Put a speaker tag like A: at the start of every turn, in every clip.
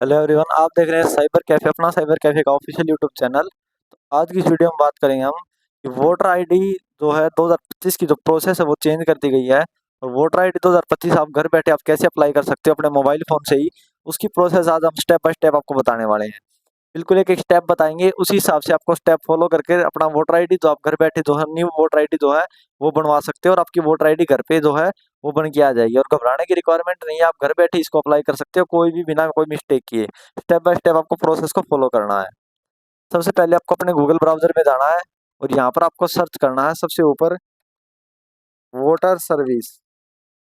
A: Hello everyone, आप देख रहे हैं साइबर कैफे, अपना साइबर कैफे का ऑफिशियल यूट्यूब चैनल। तो आज की इस वीडियो में बात करेंगे हम कि वोटर आईडी जो है 2025 की जो प्रोसेस है वो चेंज कर दी गई है। और वोटर आईडी 2025 आप घर बैठे आप कैसे अप्लाई कर सकते हो अपने मोबाइल फ़ोन से ही, उसकी प्रोसेस आज हम स्टेप बाय स्टेप आपको बताने वाले हैं। बिल्कुल एक-एक स्टेप बताएँगे, उसी हिसाब से आपको स्टेप फ़ॉलो करके अपना वोटर आईडी जो आप घर बैठे जो है न्यू वोटर आईडी जो है वो बनवा सकते हो और आपकी वोटर आईडी घर पे जो है वो बन के आ जाएगी और घबराने की रिक्वायरमेंट नहीं है, आप घर बैठे इसको अप्लाई कर सकते हो कोई भी बिना कोई मिस्टेक किए। स्टेप बाय स्टेप आपको प्रोसेस को फ़ॉलो करना है। सबसे पहले आपको अपने गूगल ब्राउज़र में जाना है और यहाँ पर आपको सर्च करना है सबसे ऊपर वोटर सर्विस।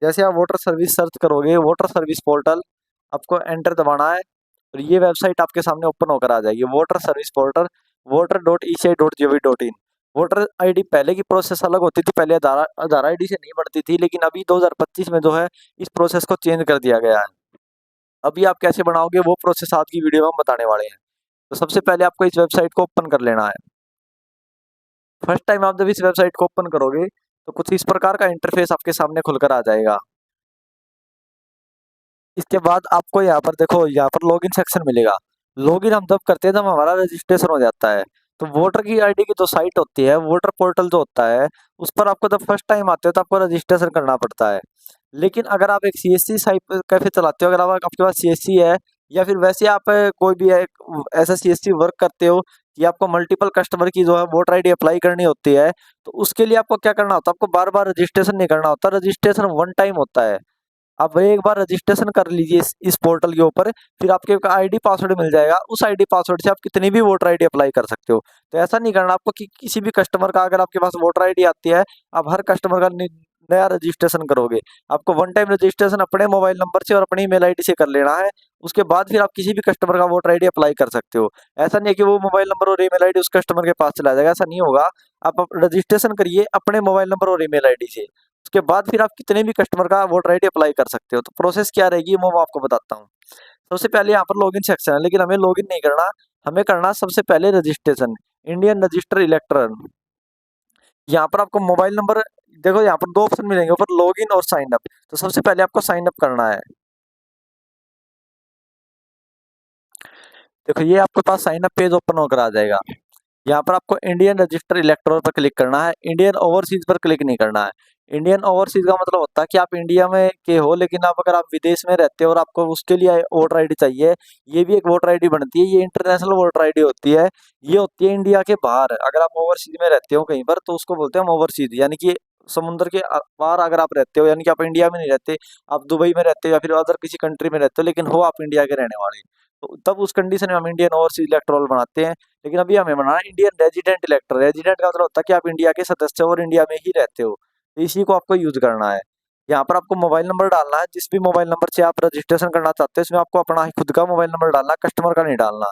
A: जैसे आप वोटर सर्विस सर्च करोगे, वोटर सर्विस पोर्टल आपको एंटर दबाना है और ये वेबसाइट आपके सामने ओपन होकर आ जाएगी। Voter service portal voter.eci.gov.in। Voter ID पहले की प्रोसेस अलग होती थी, पहले आधार आधार आईडी से नहीं बनती थी, लेकिन अभी 2025 में जो है इस प्रोसेस को चेंज कर दिया गया है। अभी आप कैसे बनाओगे वो प्रोसेस आज की वीडियो में हम बताने वाले हैं। तो सबसे पहले आपको इस वेबसाइट को ओपन कर लेना है। फर्स्ट टाइम आप जब इस वेबसाइट को ओपन करोगे तो कुछ इस प्रकार का इंटरफेस आपके सामने खुलकर आ जाएगा। इसके बाद आपको यहाँ पर देखो, यहाँ पर लॉगिन सेक्शन मिलेगा। लॉगिन हम जब करते हैं जब हमारा रजिस्ट्रेशन हो जाता है। तो वोटर की आईडी की जो साइट होती है, वोटर पोर्टल जो होता है, उस पर आपको जब फर्स्ट टाइम आते हो तो आपको रजिस्ट्रेशन करना पड़ता है। लेकिन अगर आप एक सीएससी साइट कैफे चलाते हो, अगर आप आपके पास सीएससी है या फिर वैसे आप कोई भी एक ऐसा सीएससी वर्क करते हो कि आपको मल्टीपल कस्टमर की जो है वोटर आईडी अप्लाई करनी होती है, तो उसके लिए आपको क्या करना होता है, आपको बार-बार रजिस्ट्रेशन नहीं करना होता। रजिस्ट्रेशन वन टाइम होता है। आप एक बार रजिस्ट्रेशन कर लीजिए इस पोर्टल के ऊपर, फिर आपके आईडी पासवर्ड मिल जाएगा। उस आईडी पासवर्ड से आप कितनी भी वोटर आईडी अप्लाई कर सकते हो। तो ऐसा नहीं करना आपको कि किसी भी कस्टमर का, अगर आपके पास वोटर आईडी आती है, आप हर कस्टमर का नया रजिस्ट्रेशन करोगे। आपको वन टाइम रजिस्ट्रेशन अपने मोबाइल नंबर से और अपनी ईमेल आईडी से कर लेना है। उसके बाद फिर आप किसी भी कस्टमर का वोटर आईडी अप्लाई कर सकते हो। ऐसा नहीं है कि वो मोबाइल नंबर और ईमेल आईडी उस कस्टमर के पास चला जाएगा, ऐसा नहीं होगा। आप रजिस्ट्रेशन करिए अपने मोबाइल नंबर और ईमेल आईडी से। उसके बाद फिर आप कितने भी कस्टमर का वोटर आईडी अप्लाई कर सकते हो। तो प्रोसेस क्या रहेगी वो मैं आपको बताता हूँ। सबसे पहले यहाँ पर लॉगिन सेक्शन है, लेकिन हमें लॉगिन नहीं करना, हमें करना सबसे पहले रजिस्ट्रेशन, इंडियन रजिस्टर इलेक्ट्रॉन। यहाँ पर आपको मोबाइल नंबर, देखो यहाँ पर दो ऑप्शन मिलेंगे, ऊपर लॉगिन और साइन अप। तो सबसे पहले आपको साइन अप करना है। देखो ये आपके पास साइन अप पेज ओपन होकर आ जाएगा। यहाँ पर आपको इंडियन रजिस्टर इलेक्टोरल पर क्लिक करना है, इंडियन ओवरसीज पर क्लिक नहीं करना है। इंडियन ओवरसीज का मतलब होता है कि आप इंडिया में के हो, लेकिन आप अगर आप विदेश में रहते हो और आपको उसके लिए वोटर आईडी चाहिए, ये भी एक वोटर आईडी बनती है। ये इंटरनेशनल वोटर आईडी होती है। ये होती है इंडिया के बाहर। अगर आप ओवरसीज में रहते हो कहीं पर तो उसको बोलते हैं हम ओवरसीज, यानी कि समुद्र के पार अगर आप रहते हो, यानी कि आप इंडिया में नहीं रहते, आप दुबई में रहते हो या फिर अदर किसी कंट्री में रहते हो, लेकिन हो आप इंडिया के रहने वाले, तो तब उस कंडीशन में हम इंडियन ओवरसीज इलेक्टोरल बनाते हैं। लेकिन अभी हमें बनाना है इंडियन रेजिडेंट इलेक्टर। रेजिडेंट का मतलब होता है कि आप इंडिया के सदस्य हो और इंडिया में ही रहते हो, तो इसी को आपको यूज करना है। यहाँ पर आपको मोबाइल नंबर डालना है, जिस भी मोबाइल नंबर से आप रजिस्ट्रेशन करना चाहते हो इसमें आपको अपना ही खुद का मोबाइल नंबर डालना है, कस्टमर का नहीं डालना।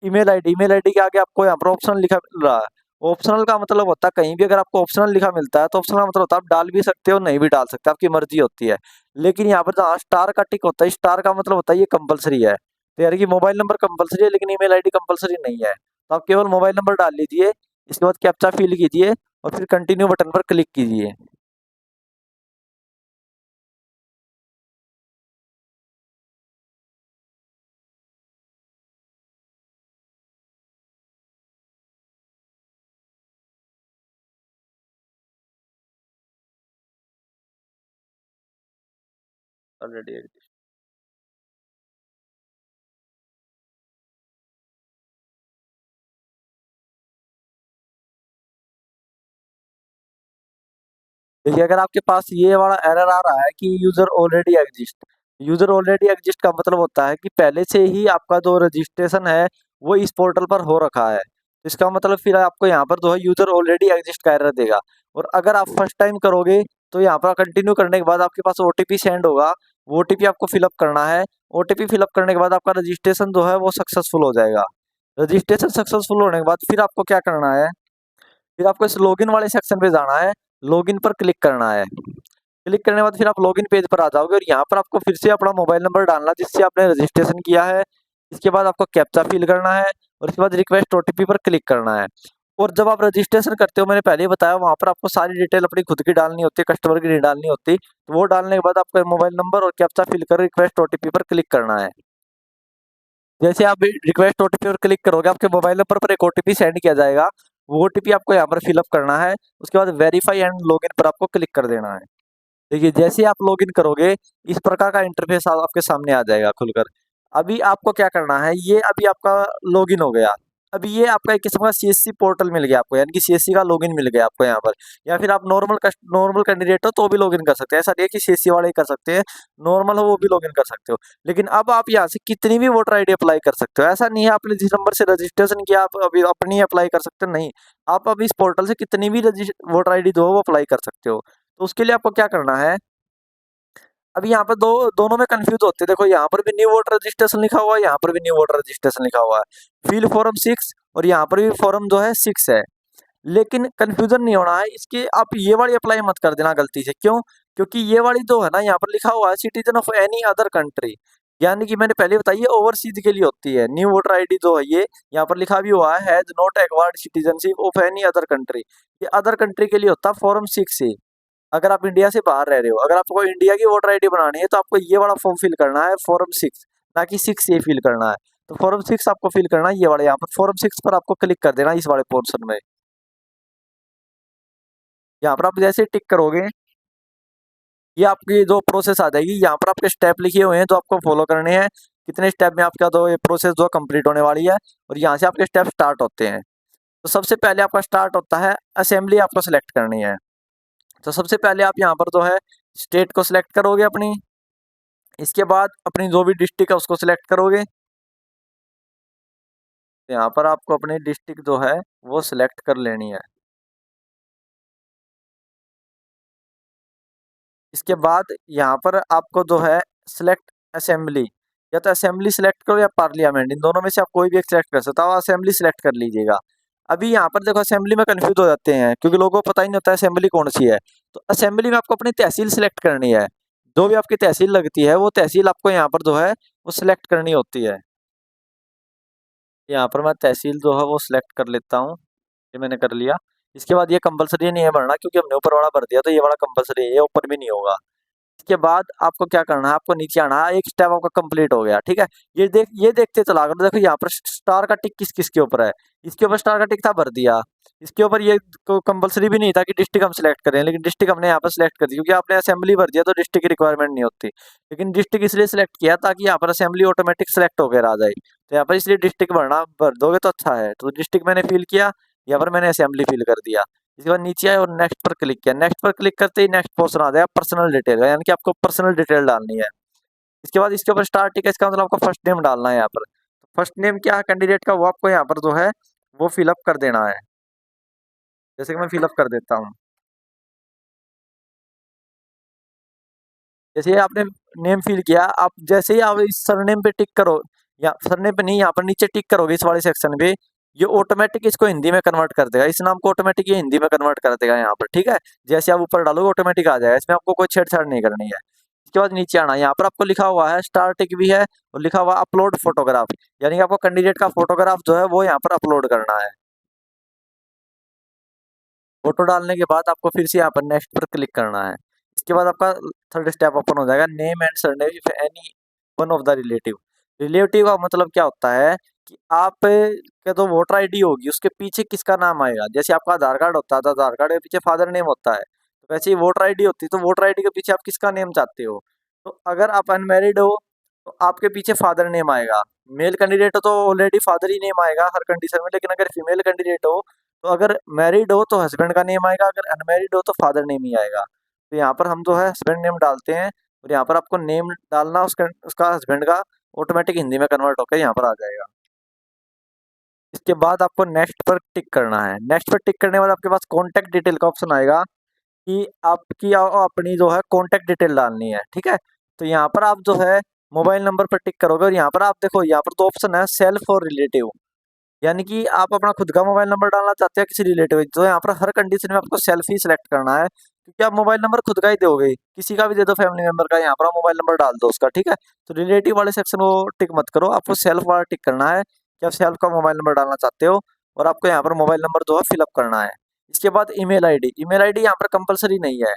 A: ईमेल आईडी के आगे आपको यहाँ पर ऑप्शनल लिखा मिल रहा है। ऑप्शनल का मतलब होता है कहीं भी अगर आपको ऑप्शनल लिखा मिलता है तो ऑप्शनल का मतलब होता है आप डाल भी सकते हो नहीं भी डाल सकते, आपकी मर्जी होती है। लेकिन यहाँ पर जहाँ स्टार का टिक होता है, स्टार का मतलब होता है ये कंपलसरी है। तो यार कि मोबाइल नंबर कंपलसरी है लेकिन ईमेल आईडी कंपलसरी नहीं है। तो आप केवल मोबाइल नंबर डाल लीजिए, इसके बाद कैप्चा फिल कीजिए और फिर कंटिन्यू बटन पर क्लिक कीजिए। ऑलरेडी देखिए, अगर आपके पास ये वाला एरर आ रहा है कि यूजर ऑलरेडी एग्जिस्ट का मतलब होता है कि पहले से ही आपका जो रजिस्ट्रेशन है वो इस पोर्टल पर हो रखा है। इसका मतलब फिर आपको यहाँ पर जो है यूजर ऑलरेडी एग्जिस्ट का एरर देगा। और अगर आप फर्स्ट टाइम करोगे तो यहाँ पर कंटिन्यू करने के बाद आपके पास ओटीपी सेंड होगा, वो ओटीपी आपको फिलअप करना है। ओटीपी फिलअप करने के बाद आपका रजिस्ट्रेशन जो है वो सक्सेसफुल हो जाएगा। रजिस्ट्रेशन सक्सेसफुल होने के बाद फिर आपको क्या करना है, फिर आपको इस लॉगिन वाले सेक्शन पे जाना है, लॉगिन पर क्लिक करना है। क्लिक करने के बाद फिर आप लॉगिन पेज पर आ जाओगे और यहाँ पर आपको फिर से अपना मोबाइल नंबर डालना जिससे आपने रजिस्ट्रेशन किया है। इसके बाद आपको कैप्चा फिल करना है और इसके बाद रिक्वेस्ट ओटीपी पर क्लिक करना है। और जब आप रजिस्ट्रेशन करते हो, मैंने पहले ही बताया, वहाँ पर आपको सारी डिटेल अपनी खुद की डालनी होती है, कस्टमर की नहीं डालनी होती। तो वो डालने के बाद आपका मोबाइल नंबर और कैप्चा फिल कर रिक्वेस्ट ओटीपी पर क्लिक करना है। जैसे आप रिक्वेस्ट ओटीपी पर क्लिक करोगे, आपके मोबाइल नंबर पर एक ओटीपी सेंड किया जाएगा। वो ओटीपी आपको यहाँ पर फिलअप करना है। उसके बाद वेरीफाई एंड लॉगिन पर आपको क्लिक कर देना है। देखिए जैसे ही आप लॉगिन करोगे, इस प्रकार का इंटरफेस आपके सामने आ जाएगा खुलकर। अभी आपको क्या करना है, ये अभी आपका लॉगिन हो गया। अभी ये आपका एक किस्म का सीएससी पोर्टल मिल गया आपको, यानी कि सीएससी का लॉगिन मिल गया आपको यहाँ पर। या फिर आप नॉर्मल कैंडिडेट हो तो भी लॉगिन कर सकते हैं। ऐसा नहीं है कि सीएससी वाले ही कर सकते हैं, नॉर्मल हो वो भी लॉगिन कर सकते हो। लेकिन अब आप यहाँ से कितनी भी वोटर आईडी अप्लाई कर सकते हो। ऐसा नहीं है आपने जिस नंबर से रजिस्ट्रेशन किया आप अभी अपनी अप्लाई कर सकते हो, नहीं। आप अभी इस पोर्टल से कितनी भी वोटर आईडी जो हो वो अप्लाई कर सकते हो। तो उसके लिए आपको क्या करना है, अभी यहाँ पर दोनों में कंफ्यूज होते हैं। देखो यहाँ पर भी न्यू वोटर रजिस्ट्रेशन लिखा हुआ है, यहाँ पर भी न्यू वोटर रजिस्ट्रेशन लिखा हुआ है। फिल फॉर्म 6 और यहाँ पर भी फॉर्म जो है 6 है। लेकिन कंफ्यूजन नहीं होना है इसकी, आप ये वाली अप्लाई मत कर देना गलती से। क्यों? क्योंकि ये वाली जो है ना, यहाँ पर लिखा हुआ है citizen of any other country, यानी कि मैंने पहले बताई है ओवरसीज के लिए होती है। न्यू वोटर आईडी जो है ये यहाँ पर लिखा भी हुआ है, has not acquired citizenship of any other country. ये अदर कंट्री के लिए होता है फॉर्म 6 से। अगर आप इंडिया से बाहर रह रहे हो, अगर आपको इंडिया की वोटर आईडी बनानी है तो आपको ये वाला फॉर्म फिल करना है, फॉर्म 6, ना कि 6 ये फिल करना है। तो फॉर्म 6 आपको फिल करना है, ये वाले यहाँ पर फॉर्म 6 पर आपको क्लिक कर देना इस वाले पोर्शन में। यहाँ पर आप जैसे टिक करोगे, ये आपकी जो प्रोसेस आ जाएगी। यहाँ पर आपके स्टेप लिखे हुए हैं जो आपको फॉलो करने हैं। कितने स्टेप में आपका तो ये प्रोसेस जो कंप्लीट होने वाली है, और यहाँ से आपके स्टेप स्टार्ट होते हैं। तो सबसे पहले आपका स्टार्ट होता है असेंबली, आपको सिलेक्ट करनी है। तो सबसे पहले आप यहाँ पर जो है स्टेट को सिलेक्ट करोगे अपनी। इसके बाद अपनी जो भी डिस्ट्रिक्ट है उसको सिलेक्ट करोगे। यहाँ पर आपको अपनी डिस्ट्रिक्ट जो है वो सिलेक्ट कर लेनी है। इसके बाद यहाँ पर आपको जो है सिलेक्ट असेंबली, या तो असेंबली सिलेक्ट करो या पार्लियामेंट, इन दोनों में से आप कोई भी एक सिलेक्ट कर सकते हो। असेंबली सिलेक्ट कर लीजिएगा। अभी यहाँ पर देखो असेंबली में कंफ्यूज हो जाते हैं क्योंकि लोगों को पता ही नहीं होता है असेंबली कौन सी है। तो असेंबली में आपको अपनी तहसील सिलेक्ट करनी है। जो भी आपकी तहसील लगती है वो तहसील आपको यहाँ पर जो है वो सिलेक्ट करनी होती है। यहाँ पर मैं तहसील जो है वो सिलेक्ट कर लेता हूँ। ये मैंने कर लिया। इसके बाद ये कंपलसरी नहीं है भरना, क्योंकि हमने ऊपर वाला भर दिया तो ये वाला कंपलसरी है, ये ऊपर भी नहीं होगा। इसके बाद आपको क्या करना है, आपको नीचे आना है। एक स्टेप आपका कंप्लीट हो गया, ठीक है। ये देखते चला करो। देखो यहाँ पर स्टार का टिक किस किस के ऊपर है। इसके ऊपर स्टार का टिक था, भर दिया। इसके ऊपर ये कंपलसरी भी नहीं था कि डिस्ट्रिक्ट हम सिलेक्ट करें, लेकिन डिस्ट्रिक्ट हमने यहाँ पर सिलेक्ट कर दी क्योंकि आपने असेंबली भर दिया तो डिस्ट्रिक्ट की रिक्वायरमेंट नहीं होती। लेकिन डिस्ट्रिक्ट इसलिए सिलेक्ट किया ताकि यहाँ पर असेंबली ऑटोमेटिक सिलेक्ट होकर आ जाए। तो यहाँ पर इसलिए डिस्ट्रिक्ट भर दोगे तो अच्छा है। तो डिस्ट्रिक्ट मैंने फिल किया, यहाँ पर मैंने असेंबली फिल कर दिया। इसके बाद नीचे आए और नेक्स्ट पर क्लिक किया। नेक्स्ट पर क्लिक करते ही नेक्स्ट पोर्शन आ जाएगा पर्सनल डिटेल का, यानी कि आपको पर्सनल डिटेल डालनी है। इसके बाद इसके ऊपर स्टार टिक है, इसका मतलब आपको फर्स्ट नेम डालना है यहाँ पर। फर्स्ट नेम क्या है कैंडिडेट का, वो आपको यहाँ पर जो है वो फिलअप कर देना है। जैसे कि मैं फिलअप कर देता हूँ। जैसे आपने नेम फिल किया, आप जैसे ही आप इस सरनेम पे टिक करो, या सरनेम पे नहीं, यहाँ पर नीचे टिक करोगे इस वाले सेक्शन पे, ये ऑटोमेटिक इसको हिंदी में कन्वर्ट कर देगा। इस नाम को ऑटोमेटिक ये हिंदी में कन्वर्ट कर देगा यहाँ पर, ठीक है। जैसे आप ऊपर डालोगे ऑटोमेटिक आ जाएगा, इसमें आपको कोई छेड़छाड़ नहीं करनी है। इसके बाद नीचे आना, यहाँ पर आपको लिखा हुआ है स्टार टिक भी है और लिखा हुआ अपलोड फोटोग्राफ, यानी कि आपको कैंडिडेट का फोटोग्राफ जो है वो यहाँ पर अपलोड करना है। फोटो डालने के बाद आपको फिर से यहाँ पर नेक्स्ट पर क्लिक करना है। इसके बाद आपका थर्ड स्टेप ओपन हो जाएगा, name and surname if any one of the relative. Relative का मतलब क्या होता है कि आप के तो वोटर आईडी होगी, उसके पीछे किसका नाम आएगा। जैसे आपका आधार कार्ड होता है तो आधार कार्ड के पीछे फादर नेम होता है, तो वैसे ही वोटर आईडी होती है, तो वोटर आईडी के पीछे आप किसका नेम चाहते हो। तो अगर आप अनमेरिड हो तो आपके पीछे फादर नेम आएगा। मेल कैंडिडेट हो तो ऑलरेडी फादर ही नेम आएगा हर कंडीशन में। लेकिन अगर फीमेल कैंडिडेट हो तो अगर मैरिड हो तो हस्बैंड का नेम आएगा, अगर अनमैरिड हो तो फादर नेम ही आएगा। तो यहाँ पर हम जो है हस्बैंड नेम डालते हैं, और यहाँ पर आपको नेम डालना उसका हस्बैंड का, ऑटोमेटिक हिंदी में कन्वर्ट होकर यहाँ पर आ जाएगा। इसके बाद आपको नेक्स्ट पर टिक करना है। नेक्स्ट पर टिक करने के बाद आपके पास कॉन्टैक्ट डिटेल का ऑप्शन आएगा कि आपकी अपनी जो है कॉन्टैक्ट डिटेल डालनी है, ठीक है। तो यहाँ पर आप जो है मोबाइल नंबर पर टिक करोगे, और यहाँ पर आप देखो यहाँ पर दो ऑप्शन है, सेल्फ और रिलेटिव, यानी कि आप अपना खुद का मोबाइल नंबर डालना चाहते हैं किसी रिलेटिव। तो यहाँ पर हर कंडीशन में आपको सेल्फ ही सिलेक्ट करना है, क्योंकि आप मोबाइल नंबर खुद का ही दोगे, किसी का भी दे दो फैमिली मेंबर का, यहाँ पर आप मोबाइल नंबर डाल दो उसका, ठीक है। तो रिलेटिव वाले सेक्शन को टिक मत करो, आपको सेल्फ वाला टिक करना है कि आप सेल्फ का मोबाइल नंबर डालना चाहते हो, और आपको यहाँ पर मोबाइल नंबर जो है फिलअप करना है। इसके बाद ईमेल आईडी, ईमेल आईडी यहाँ पर कंपलसरी नहीं है।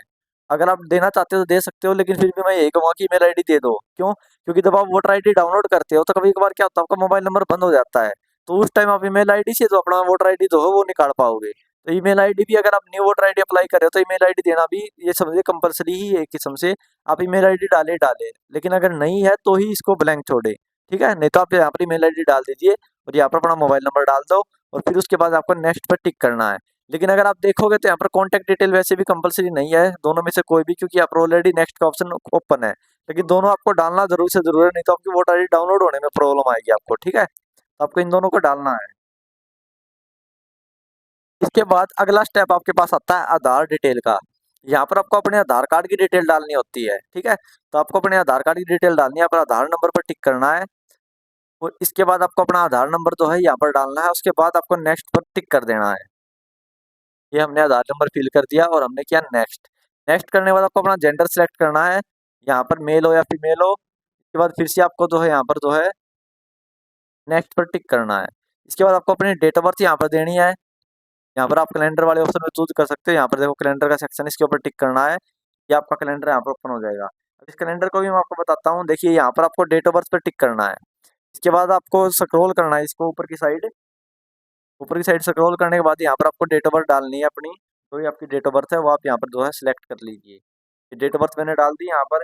A: अगर आप देना चाहते हो तो दे सकते हो, लेकिन फिर भी मैं यही कहूँगा कि ईमेल आईडी दे दो। क्यों? क्योंकि जब आप वोटर आईडी डाउनलोड करते हो तो कभी-कभार क्या होता है, आपका मोबाइल नंबर बंद हो जाता है। तो उस टाइम आप ईमेल आईडी से जो अपना वोटर आईडी जो है वो निकाल पाओगे। तो ईमेल आईडी भी अगर आप न्यू वोटर आईडी अप्लाई कर रहे हो तो ईमेल आईडी देना भी ये समझिए कंपल्सरी ही है एक किस्म से। आप ईमेल आईडी डाले डाले, लेकिन अगर नहीं है तो ही इसको ब्लैंक छोड़े। ठीक है? नहीं तो आप यहाँ पर ईमेल आईडी डाल दीजिए और यहाँ पर अपना मोबाइल नंबर डाल दो और फिर उसके बाद आपको नेक्स्ट पर टिक करना है। लेकिन अगर आप देखोगे तो यहाँ पर कॉन्टैक्ट डिटेल वैसे भी कंपलसरी नहीं है, दोनों में से कोई भी, क्योंकि यहाँ पर ऑलरेडी नेक्स्ट का ऑप्शन ओपन है। लेकिन दोनों आपको डालना जरूर से जरूर है, नहीं तो आपकी वोटर आईडी डाउनलोड होने में प्रॉब्लम आएगी आपको। ठीक है? तो आपको इन दोनों को डालना है। इसके बाद अगला स्टेप आपके पास आता है आधार डिटेल का। यहाँ पर आपको अपने आधार कार्ड की डिटेल डालनी होती है। ठीक है? तो आपको अपने आधार कार्ड की डिटेल डालनी है, यहाँ पर आधार नंबर पर टिक करना है और इसके बाद आपको अपना आधार नंबर जो है यहाँ पर डालना है। उसके बाद आपको नेक्स्ट पर टिक कर देना है। ये हमने आधार नंबर फिल कर दिया और हमने किया नेक्स्ट। नेक्स्ट करने के बाद आपको अपना जेंडर सेलेक्ट करना है, यहाँ पर मेल हो या फीमेल हो। इसके बाद फिर से आपको जो है यहाँ पर जो है नेक्स्ट पर टिक करना है। इसके बाद आपको अपनी डेट ऑफ बर्थ यहाँ पर देनी है। यहाँ पर आप कैलेंडर वाले ऑप्शन में चूज कर सकते हो। यहाँ पर देखो कैलेंडर का सेक्शन, इसके ऊपर टिक करना है। ये आपका कैलेंडर यहाँ पर ओपन हो जाएगा। अब इस कैलेंडर को भी मैं आपको बताता हूँ। देखिए यहाँ पर आपको डेट ऑफ बर्थ पर टिक करना है। इसके बाद आपको स्क्रॉल करना है इसको ऊपर की साइड। ऊपर की साइड स्क्रॉल करने के बाद यहाँ पर आपको डेट ऑफ बर्थ डालनी है अपनी। तो ये आपकी डेट ऑफ बर्थ है वो आप यहाँ पर जो है सिलेक्ट कर लीजिए। डेट ऑफ बर्थ मैंने डाल दी यहाँ पर।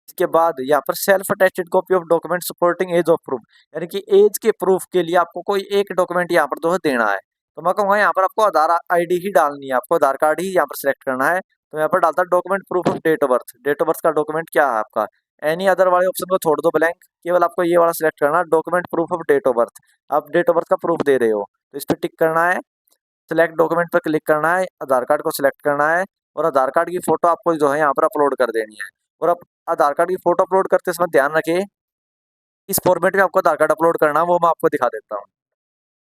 A: इसके बाद यहाँ पर self attested copy of document supporting age of proof, यानी कि एज के प्रूफ के लिए आपको कोई एक डॉक्यूमेंट यहाँ पर जो है देना है। तो मैं कहूँगा यहाँ पर आपको आधार आईडी ही डालनी है, आपको आधार कार्ड ही यहाँ पर सिलेक्ट करना है। तो यहाँ पर डालता है document proof of date of birth. Date of birth का डॉक्यूमेंट क्या है आपका? एनी अदर वाले ऑप्शन को छोड़ दो ब्लैंक, केवल आपको ये वाला सिलेक्ट करना है, document proof of date of birth. आप डेट ऑफ बर्थ का प्रूफ दे रहे हो तो इस पर टिक करना है। सिलेक्ट डॉक्यूमेंट पर क्लिक करना है, आधार कार्ड को सिलेक्ट करना है और आधार कार्ड की फोटो आपको जो है यहाँ पर अपलोड कर देनी है। और अब आधार कार्ड की फोटो अपलोड करते समय ध्यान रखें इस फॉर्मेट में आपको आधार कार्ड अपलोड करना है, वो मैं आपको दिखा देता हूँ।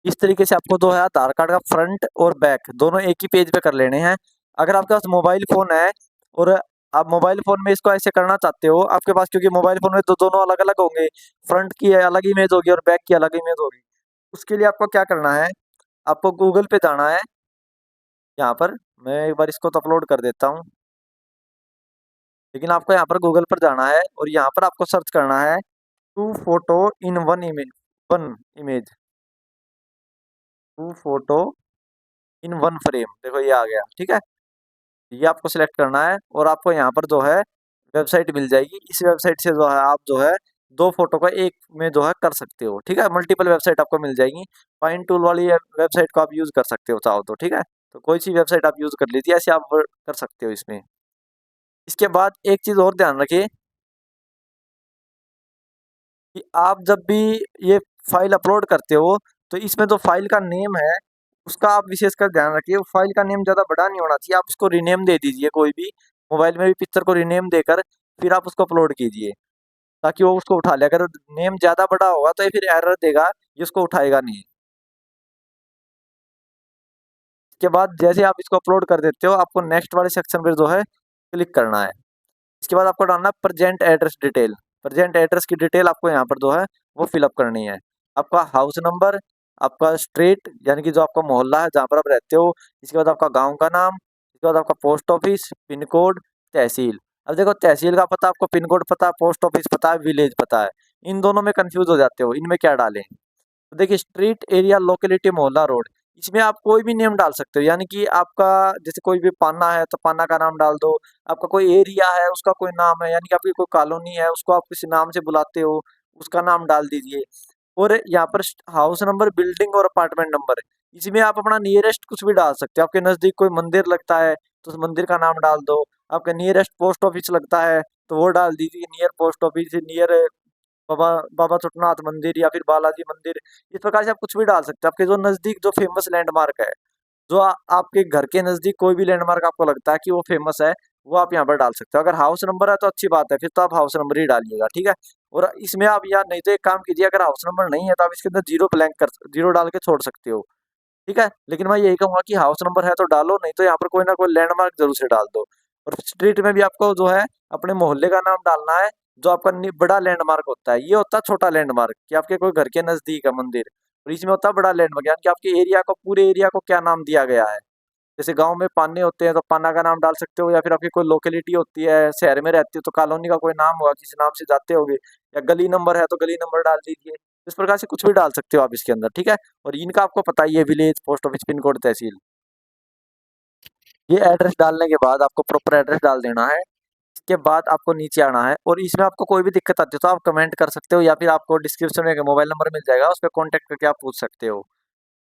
A: इस तरीके से आपको जो है आधार कार्ड का फ्रंट और बैक दोनों एक ही पेज पे कर लेने हैं। अगर आपके पास मोबाइल फोन है और आप मोबाइल फोन में इसको ऐसे करना चाहते हो आपके पास, क्योंकि मोबाइल फोन में तो दोनों अलग अलग होंगे, फ्रंट की अलग इमेज होगी और बैक की अलग इमेज होगी। उसके लिए आपको क्या करना है, आपको गूगल पे जाना है। यहाँ पर मैं एक बार इसको तो अपलोड कर देता हूँ, लेकिन आपको यहाँ पर गूगल पर जाना है और यहाँ पर आपको सर्च करना है two photo in one image, two photo in one frame. देखो ये आ गया। ठीक है? ये आपको सिलेक्ट करना है और आपको यहाँ पर जो है वेबसाइट मिल जाएगी। इस वेबसाइट से जो है आप जो है दो फोटो का एक में जो है कर सकते हो। ठीक है? मल्टीपल वेबसाइट आपको मिल जाएगी। फाइन टूल वाली वेबसाइट को आप यूज कर सकते हो चाहो तो। ठीक है? तो कोई सी वेबसाइट आप यूज कर लीजिए, ऐसे आप कर सकते हो इसमें। इसके बाद एक चीज और ध्यान रखिए कि आप जब भी ये फाइल अपलोड करते हो तो इसमें जो फाइल का नेम है उसका आप विशेषकर ध्यान रखिए। वो फाइल का नेम ज़्यादा बड़ा नहीं होना चाहिए, आप उसको रीनेम दे दीजिए। कोई भी मोबाइल में भी पिक्चर को रीनेम देकर फिर आप उसको अपलोड कीजिए ताकि वो उसको उठा ले। अगर नेम ज़्यादा बड़ा होगा तो ये फिर एरर देगा, ये उसको उठाएगा नहीं। इसके बाद जैसे आप इसको अपलोड कर देते हो आपको नेक्स्ट वाले सेक्शन पर जो है क्लिक करना है। इसके बाद आपको डालना present address detail. Present address की डिटेल आपको यहाँ पर जो है वो फिलअप करनी है। आपका हाउस नंबर, आपका स्ट्रीट यानी कि जो आपका मोहल्ला है जहाँ पर आप रहते हो, इसके बाद आपका गांव का नाम, इसके बाद आपका पोस्ट ऑफिस, पिन कोड, तहसील। अब देखो तहसील का पता आपको, पिन कोड पता, पोस्ट ऑफिस पता है, विलेज पता है, इन दोनों में कंफ्यूज हो जाते हो इनमें क्या डालें। तो देखिए स्ट्रीट, एरिया, लोकेलिटी, मोहल्ला, रोड, इसमें आप कोई भी नेम डाल सकते हो। यानी कि आपका जैसे कोई भी पाना है तो पाना का नाम डाल दो। आपका कोई एरिया है उसका कोई नाम है, यानी कि आपकी कोई कॉलोनी है उसको आप किसी नाम से बुलाते हो, उसका नाम डाल दीजिए। और यहाँ पर हाउस नंबर, बिल्डिंग और अपार्टमेंट नंबर, इसमें आप अपना नियरेस्ट कुछ भी डाल सकते हो। आपके नज़दीक कोई मंदिर लगता है तो उस मंदिर का नाम डाल दो। आपका नियरेस्ट पोस्ट ऑफिस लगता है तो वो डाल दीजिए, नियर पोस्ट ऑफिस, नियर बाबा बाबा चुटनाथ मंदिर या फिर बालाजी मंदिर। इस प्रकार से आप कुछ भी डाल सकते हो। आपके जो नज़दीक जो फेमस लैंडमार्क है, जो आपके घर के नज़दीक कोई भी लैंडमार्क आपको लगता है कि वो फेमस है, वो आप यहाँ पर डाल सकते हो। अगर हाउस नंबर है तो अच्छी बात है, फिर तो आप हाउस नंबर ही डालिएगा। ठीक है? और इसमें आप या नहीं तो एक काम कीजिए, अगर हाउस नंबर नहीं है तो आप इसके अंदर जीरो डाल के छोड़ सकते हो। ठीक है? लेकिन मैं यही कहूँगा कि हाउस नंबर है तो डालो, नहीं तो यहाँ पर कोई ना कोई लैंडमार्क जरूर से डाल दो। और स्ट्रीट में भी आपको जो है अपने मोहल्ले का नाम डालना है। जो आपका बड़ा लैंडमार्क होता है, ये होता है छोटा लैंडमार्क कि आपके कोई घर के नजदीक है मंदिर, और इसमें होता है बड़ा लैंडमार्क यानी कि आपके एरिया को, पूरे एरिया को क्या नाम दिया गया है। जैसे गांव में पान्ने होते हैं तो पान्ना का नाम डाल सकते हो, या फिर आपकी कोई लोकेलिटी होती है, शहर में रहती हो तो कॉलोनी का कोई नाम होगा, किसी नाम से जाते होगे, या गली नंबर है तो गली नंबर डाल दीजिए। इस प्रकार से कुछ भी डाल सकते हो आप इसके अंदर, ठीक है। और इनका आपको पता ही है, village, post office, pin code, तहसील। ये एड्रेस डालने के बाद आपको प्रॉपर एड्रेस डाल देना है। इसके बाद आपको नीचे आना है, और इसमें आपको कोई भी दिक्कत आती है तो आप कमेंट कर सकते हो, या फिर आपको डिस्क्रिप्शन में एक मोबाइल नंबर मिल जाएगा, उस पर कॉन्टैक्ट करके आप पूछ सकते हो।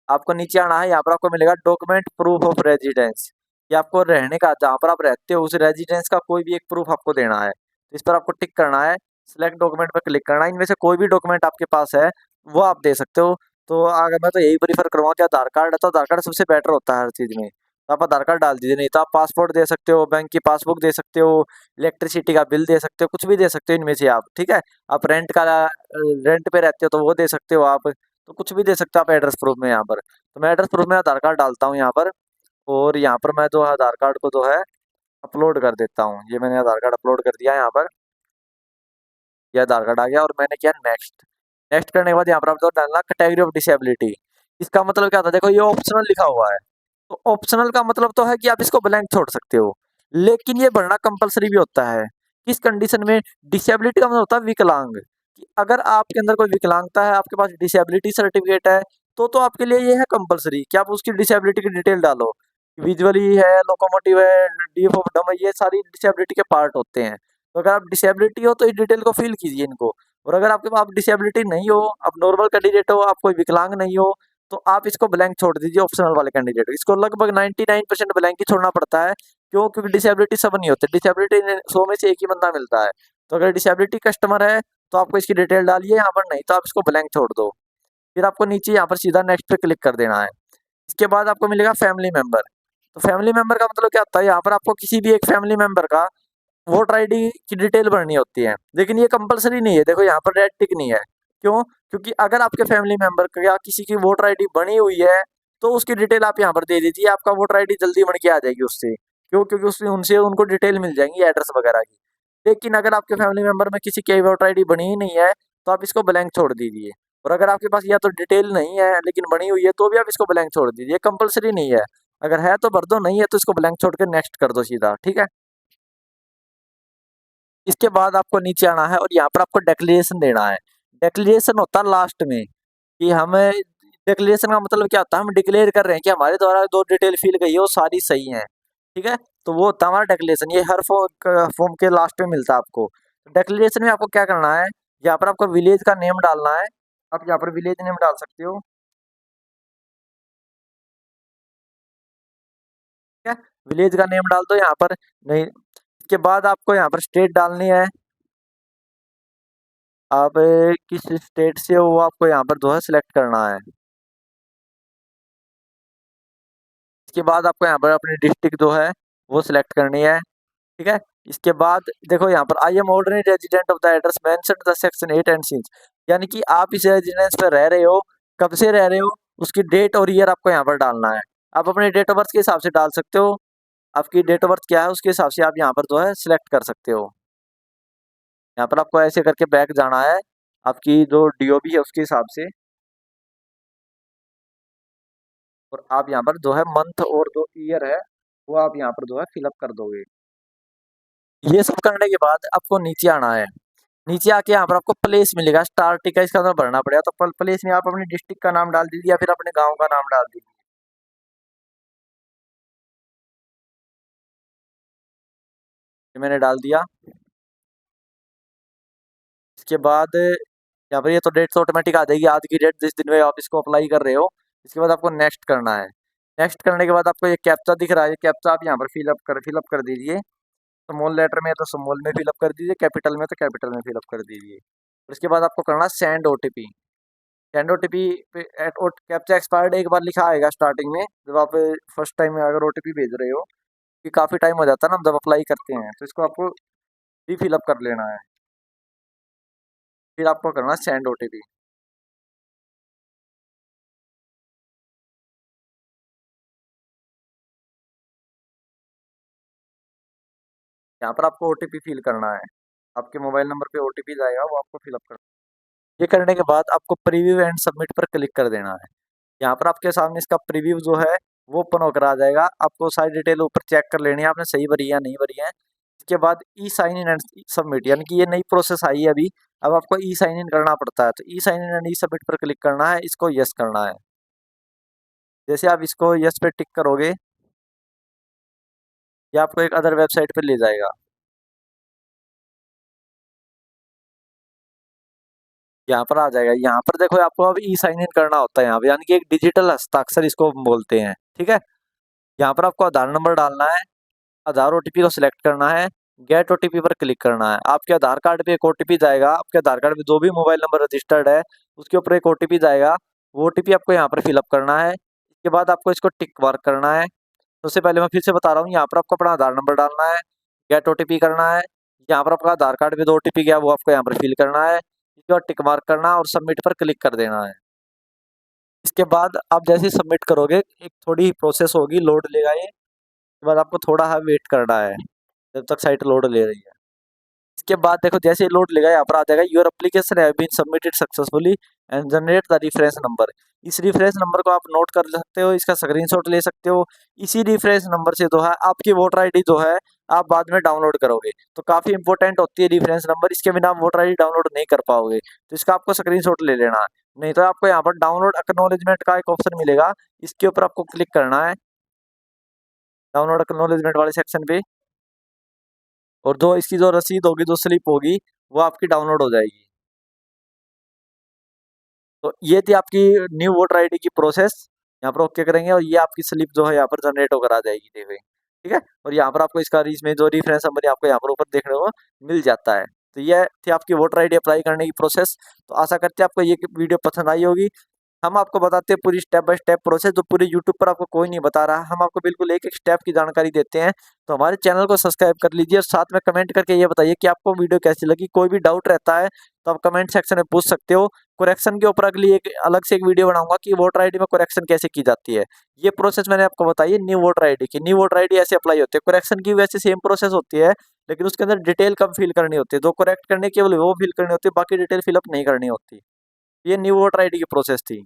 A: आपको नीचे आना है, यहाँ पर आपको मिलेगा डॉक्यूमेंट प्रूफ ऑफ रेजिडेंस, कि आपको रहने का, जहाँ पर आप रहते हो उस रेजिडेंस का कोई भी एक प्रूफ आपको देना है। इस पर आपको टिक करना है, सिलेक्ट डॉक्यूमेंट पर क्लिक करना है। इनमें से कोई भी डॉक्यूमेंट आपके पास है वो आप दे सकते हो। तो अगर मैं तो यही प्रीफर करूँगा कि आधार कार्ड है, तो आधार कार्ड सबसे बेटर होता है हर चीज़ में, तो आप आधार कार्ड डाल दीजिए। नहीं तो आप पासपोर्ट दे सकते हो, बैंक की पासबुक दे सकते हो, इलेक्ट्रिसिटी का बिल दे सकते हो, कुछ भी दे सकते हो इनमें से आप, ठीक है। आप रेंट पे रहते हो तो वो दे सकते हो आप, तो कुछ भी दे सकते हो आप एड्रेस प्रूफ में यहाँ पर। तो मैं एड्रेस प्रूफ में आधार कार्ड डालता हूँ यहाँ पर, और यहाँ पर मैं जो आधार कार्ड को जो है अपलोड कर देता हूँ। ये मैंने आधार कार्ड अपलोड कर दिया है यहाँ पर, ये आधार कार्ड आ गया, और मैंने किया नेक्स्ट। नेक्स्ट करने के बाद यहाँ पर आपको डालना कैटेगरी ऑफ डिसेबिलिटी। इसका मतलब क्या होता है, देखो ये ऑप्शनल लिखा हुआ है, तो ऑप्शनल का मतलब तो है कि आप इसको ब्लैंक छोड़ सकते हो, लेकिन ये भरना कंपलसरी भी होता है। किस कंडीशन में? डिसेबिलिटी का मतलब होता है विकलांग, कि अगर आपके अंदर कोई विकलांगता है, आपके पास डिसेबिलिटी सर्टिफिकेट है, तो आपके लिए ये है कंपलसरी कि आप उसकी डिसेबिलिटी की डिटेल डालो। विजुअली है, लोकोमोटिव है, डीफ ऑफ डम है, ये सारी डिसेबिलिटी के पार्ट होते हैं। तो अगर आप डिसेबिलिटी हो तो इस डिटेल को फिल कीजिए इनको। और अगर आपके पास डिसेबिलिटी नहीं हो, आप नॉर्मल कैंडिडेट हो, आप कोई विकलांग नहीं हो, तो आप इसको ब्लैंक छोड़ दीजिए ऑप्शनल वाले कैंडिडेट। इसको लगभग 99% ब्लैंक ही छोड़ना पड़ता है। क्यों? क्योंकि डिसेबिलिटी सब नहीं होते, डिसेबिलिटी 100 में से एक ही बंदा मिलता है। तो अगर डिसेबिलिटी कस्टमर है तो आपको इसकी डिटेल डालिए यहाँ पर, नहीं तो आप इसको ब्लैंक छोड़ दो। फिर आपको नीचे यहाँ पर सीधा नेक्स्ट पे क्लिक कर देना है। इसके बाद आपको मिलेगा फैमिली मेंबर। तो फैमिली मेंबर का मतलब क्या होता है, यहाँ पर आपको किसी भी एक फैमिली मेंबर का वोटर आईडी की डिटेल भरनी होती है, लेकिन ये कंपलसरी नहीं है। देखो यहाँ पर रेड टिक नहीं है। क्यों? क्योंकि अगर आपके फैमिली मेंबर का या किसी की वोटर आईडी बनी हुई है तो उसकी डिटेल आप यहाँ पर दे दीजिए, आपका वोटर आईडी जल्दी बन के आ जाएगी उससे। क्यों? क्योंकि उससे उनसे उनको डिटेल मिल जाएंगी एड्रेस वगैरह की। लेकिन अगर आपके फैमिली मेंबर में किसी की वोटर आईडी बनी ही नहीं है तो आप इसको ब्लैंक छोड़ दीजिए। और अगर आपके पास या तो डिटेल नहीं है लेकिन बनी हुई है तो भी आप इसको ब्लैंक छोड़ दीजिए, कंपलसरी नहीं है। अगर है तो भर दो, नहीं है तो इसको ब्लैंक छोड़ के नेक्स्ट कर दो सीधा, ठीक है। इसके बाद आपको नीचे आना है, और यहाँ पर आपको डिक्लेरेशन देना है। डिक्लेरेशन होता है लास्ट में, कि हमें, डिक्लेरेशन का मतलब क्या होता है, हम डिक्लेयर कर रहे हैं कि हमारे द्वारा जो डिटेल फिल गई है वो सारी सही है, ठीक है। तो वो होता है हमारा डिक्लेरेशन। ये हर फॉर्म के लास्ट में मिलता है आपको। डिक्लेरेशन में आपको क्या करना है, यहाँ पर आपको विलेज का नेम डालना है। आप यहाँ पर विलेज नेम डाल सकते हो, ठीक है। विलेज का नेम डाल दो यहाँ पर। नहीं, इसके बाद आपको यहाँ पर स्टेट डालनी है। आप किस स्टेट से हो वो आपको यहाँ पर जो है सिलेक्ट करना है। इसके बाद आपको यहाँ पर अपनी डिस्ट्रिक्ट जो है वो सिलेक्ट करनी है, ठीक है। इसके बाद देखो यहाँ पर I am ordinary resident of the address mentioned the section 8 and since, यानी कि आप इस रेजिडेंस पे रह रहे हो, कब से रह रहे हो, उसकी डेट और ईयर आपको यहाँ पर डालना है। आप अपने डेट ऑफ बर्थ के हिसाब से डाल सकते हो। आपकी डेट ऑफ बर्थ क्या है उसके हिसाब से आप यहाँ पर जो है सिलेक्ट कर सकते हो। यहाँ पर आपको ऐसे करके बैक जाना है, आपकी जो डीओबी है उसके हिसाब से, और आप यहाँ पर जो है मंथ और जो ईयर है वो आप यहाँ पर जो है फिलअप कर दोगे। ये सब करने के बाद आपको नीचे आना है। नीचे आके यहाँ पर आपको प्लेस मिलेगा, स्टार टिक है, इसका अंदर भरना पड़ेगा। तो प्लेस में आप अपनी डिस्ट्रिक्ट का नाम डाल दीजिए, या फिर अपने गांव का नाम डाल दीजिए। ये मैंने डाल दिया। इसके बाद यहाँ पर ये तो डेट तो ऑटोमेटिक आ जाएगी, आज की डेट जिस दिन में आप इसको अप्लाई कर रहे हो। इसके बाद आपको नेक्स्ट करना है। नेक्स्ट करने के बाद आपको ये कैप्चा दिख रहा है, ये कैप्चा आप यहाँ पर फिलअप कर दीजिए। स्मॉल लेटर में है तो स्मॉल में फिलअप कर दीजिए, कैपिटल में तो कैपिटल में फिलअप कर दीजिए। और इसके बाद आपको करना सेंड ओटीपी। सेंड ओटीपी पे कैप्चा एक्सपायर्ड एक बार लिखा आएगा स्टार्टिंग में, जब आप फर्स्ट टाइम अगर ओटीपी भेज रहे हो, कि काफ़ी टाइम हो जाता है ना हम जब अप्लाई करते हैं, तो इसको आपको रीफिल अप कर लेना है। फिर आपको करना सेंड ओटीपी। यहाँ पर आपको ओटीपी फिल करना है, आपके मोबाइल नंबर पे ओटीपी जाएगा, वो आपको फिल अप करना है। ये करने के बाद आपको प्रीव्यू एंड सबमिट पर क्लिक कर देना है। यहाँ पर आपके सामने इसका प्रीव्यू जो है वो ओपन होकर आ जाएगा। आपको सारी डिटेल ऊपर चेक कर लेनी है आपने सही भरी है या नहीं भरी है। इसके बाद ई साइन इन एंड सबमिट, यानी कि ये नई प्रोसेस आई है अभी। अब आपको ई साइन इन करना पड़ता है, तो e sign in and e submit पर क्लिक करना है, इसको यस करना है। जैसे आप इसको यस पे टिक करोगे, ये आपको एक अदर वेबसाइट पे ले जाएगा। यहाँ पर आ जाएगा। यहाँ पर देखो आपको अब ई साइन इन करना होता है यहाँ पे, यानी कि एक डिजिटल हस्ताक्षर इसको बोलते हैं, ठीक है। यहाँ पर आपको आधार नंबर डालना है, आधार ओटीपी को सिलेक्ट करना है, गेट ओटीपी पर क्लिक करना है। आपके आधार कार्ड पे एक ओटीपी जाएगा, आपके आधार कार्ड में जो भी मोबाइल नंबर रजिस्टर्ड है उसके ऊपर एक ओटीपी जाएगा। वो ओटीपी आपको यहाँ पर फिलअप करना है। इसके बाद आपको इसको टिक मार्क करना है। सबसे पहले मैं फिर से बता रहा हूँ, यहाँ पर आपको अपना आधार नंबर डालना है, गेट ओटीपी करना है। यहाँ पर आपका आधार कार्ड में 2 ओटीपी गया, वो आपको यहाँ पर फिल करना है। इसके बाद टिक मार्क करना और सबमिट पर क्लिक कर देना है। इसके बाद आप जैसे ही सबमिट करोगे, एक थोड़ी प्रोसेस होगी, लोड लेगा ये। इसके बाद आपको थोड़ा सा वेट करना है जब तक साइट लोड ले रही है। इसके बाद देखो जैसे ही लोड लेगा, यहाँ पर आ जाएगा your application have been submitted successfully and generate the reference number. इस रेफरेंस नंबर को आप नोट कर सकते हो, इसका स्क्रीनशॉट ले सकते हो। इसी रेफरेंस नंबर से जो है आपकी वोटर आईडी जो है आप बाद में डाउनलोड करोगे, तो काफी इंपॉर्टेंट होती है रेफरेंस नंबर। इसके बिना आप वोटर आईडी डाउनलोड नहीं कर पाओगे, तो इसका आपको स्क्रीनशॉट ले लेना है। नहीं तो आपको यहाँ पर डाउनलोड एक्नॉलेजमेंट का एक ऑप्शन मिलेगा, इसके ऊपर आपको क्लिक करना है, डाउनलोड एक्नॉलेजमेंट वाले सेक्शन पे। और जो इसकी जो रसीद होगी, जो स्लिप होगी, वो आपकी डाउनलोड हो जाएगी। तो ये थी आपकी न्यू वोटर आईडी की प्रोसेस। यहाँ पर ओके करेंगे और ये आपकी स्लिप जो है यहाँ पर जनरेट होकर आ जाएगी, देखिए, ठीक है। और यहाँ पर आपको इसका इसमें जो रेफरेंस नंबर आपको यहाँ पर ऊपर देखने को मिल जाता है। तो ये थी आपकी वोटर आईडी अप्लाई करने की प्रोसेस। तो आशा करते हैं आपको ये वीडियो पसंद आई होगी। हम आपको बताते हैं पूरी स्टेप बाय स्टेप प्रोसेस, जो पूरी यूट्यूब पर आपको कोई नहीं बता रहा। हम आपको बिल्कुल एक एक स्टेप की जानकारी देते हैं। तो हमारे चैनल को सब्सक्राइब कर लीजिए और साथ में कमेंट करके ये बताइए कि आपको वीडियो कैसी लगी। कोई भी डाउट रहता है तो आप कमेंट सेक्शन में पूछ सकते हो। करेक्शन के ऊपर अगली एक अलग से एक वीडियो बनाऊंगा कि वोटर आईडी में करेक्शन कैसे की जाती है। ये प्रोसेस मैंने आपको बताई है न्यू वोटर आईडी की। न्यू वोटर आईडी ऐसे अप्लाई होती है, करेक्शन की वैसे सेम प्रोसेस होती है, लेकिन उसके अंदर डिटेल कम फिल करनी होती है। जो करेक्ट करने केवल वो फिल करनी होती है, बाकी डिटेल फिलअप नहीं करनी होती। ये न्यू वोटर आईडी की प्रोसेस थी।